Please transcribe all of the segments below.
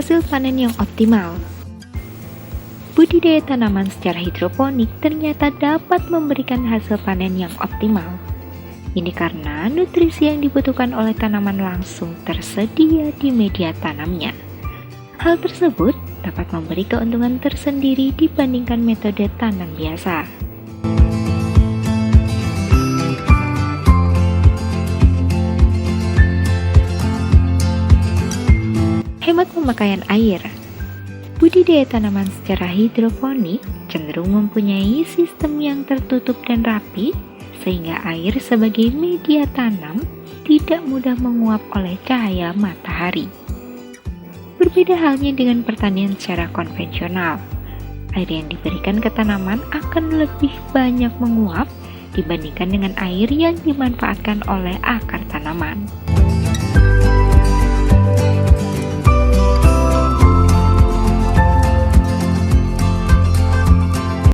Hasil panen yang optimal. Budidaya tanaman secara hidroponik ternyata dapat memberikan hasil panen yang optimal. Ini karena nutrisi yang dibutuhkan oleh tanaman langsung tersedia di media tanamnya. Hal tersebut dapat memberi keuntungan tersendiri dibandingkan metode tanam biasa. Hemat pemakaian air. Budidaya tanaman secara hidroponik cenderung mempunyai sistem yang tertutup dan rapi, sehingga air sebagai media tanam tidak mudah menguap oleh cahaya matahari. Berbeda halnya dengan pertanian secara konvensional. Air yang diberikan ke tanaman akan lebih banyak menguap dibandingkan dengan air yang dimanfaatkan oleh akar tanaman.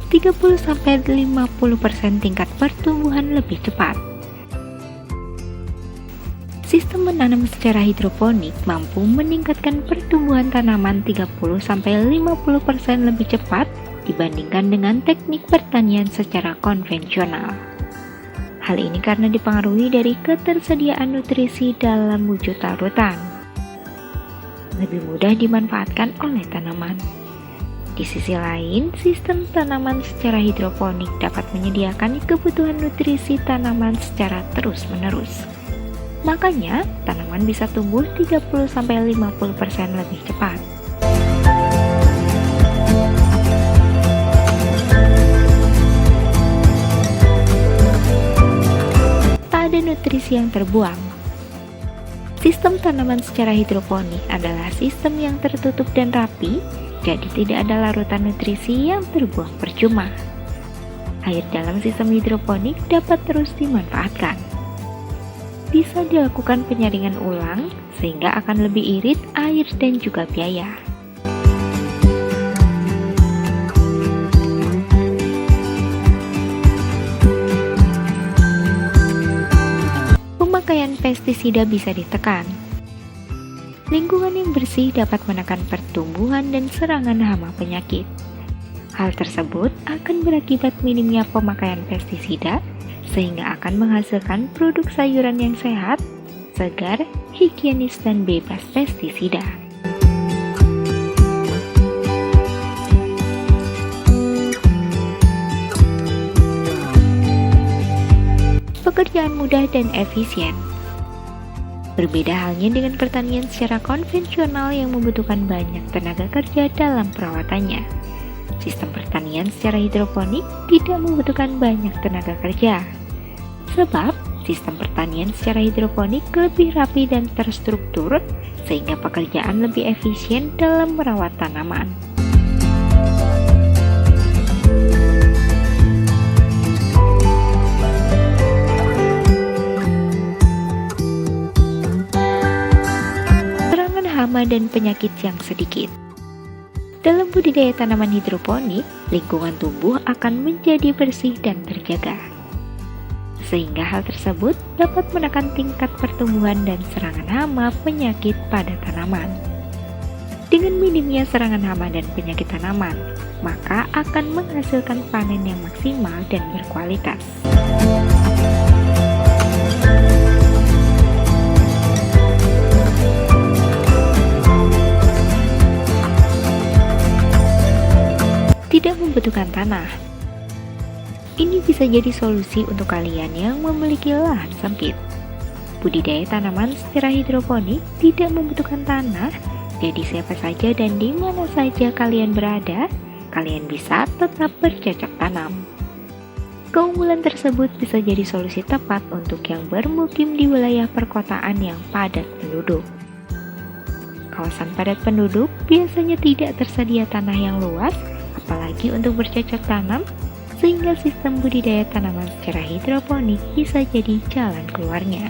30-50% tingkat pertumbuhan lebih cepat. Sistem menanam secara hidroponik mampu meningkatkan pertumbuhan tanaman 30-50% lebih cepat dibandingkan dengan teknik pertanian secara konvensional. Hal ini karena dipengaruhi dari ketersediaan nutrisi dalam wujud larutan. Lebih mudah dimanfaatkan oleh tanaman. Di sisi lain, sistem tanaman secara hidroponik dapat menyediakan kebutuhan nutrisi tanaman secara terus-menerus. Makanya, tanaman bisa tumbuh 30-50% lebih cepat. Tak ada nutrisi yang terbuang. Sistem tanaman secara hidroponik adalah sistem yang tertutup dan rapi, jadi tidak ada larutan nutrisi yang terbuang percuma. Air dalam sistem hidroponik dapat terus dimanfaatkan. Bisa dilakukan penyaringan ulang sehingga akan lebih irit air dan juga biaya. Pemakaian pestisida bisa ditekan. Lingkungan yang bersih dapat menekan pertumbuhan dan serangan hama penyakit. Hal tersebut akan berakibat minimnya pemakaian pestisida, sehingga akan menghasilkan produk sayuran yang sehat, segar, higienis, dan bebas pestisida. Pekerjaan mudah dan efisien. Berbeda halnya dengan pertanian secara konvensional yang membutuhkan banyak tenaga kerja dalam perawatannya. Sistem pertanian secara hidroponik tidak membutuhkan banyak tenaga kerja. Sebab, sistem pertanian secara hidroponik lebih rapi dan terstruktur, sehingga pekerjaan lebih efisien dalam merawat tanaman. Hama dan penyakit yang sedikit. Dalam budidaya tanaman hidroponik, lingkungan tumbuh akan menjadi bersih dan terjaga. Sehingga hal tersebut dapat menekan tingkat pertumbuhan dan serangan hama penyakit pada tanaman. Dengan minimnya serangan hama dan penyakit tanaman, maka akan menghasilkan panen yang maksimal dan berkualitas. Tidak membutuhkan tanah. Ini bisa jadi solusi untuk kalian yang memiliki lahan sempit. Budidaya tanaman secara hidroponik tidak membutuhkan tanah, jadi siapa saja dan di mana saja kalian berada, kalian bisa tetap bercocok tanam. Keunggulan tersebut bisa jadi solusi tepat untuk yang bermukim di wilayah perkotaan yang padat penduduk. Kawasan padat penduduk biasanya tidak tersedia tanah yang luas, apalagi untuk bercocok tanam, sehingga sistem budidaya tanaman secara hidroponik bisa jadi jalan keluarnya.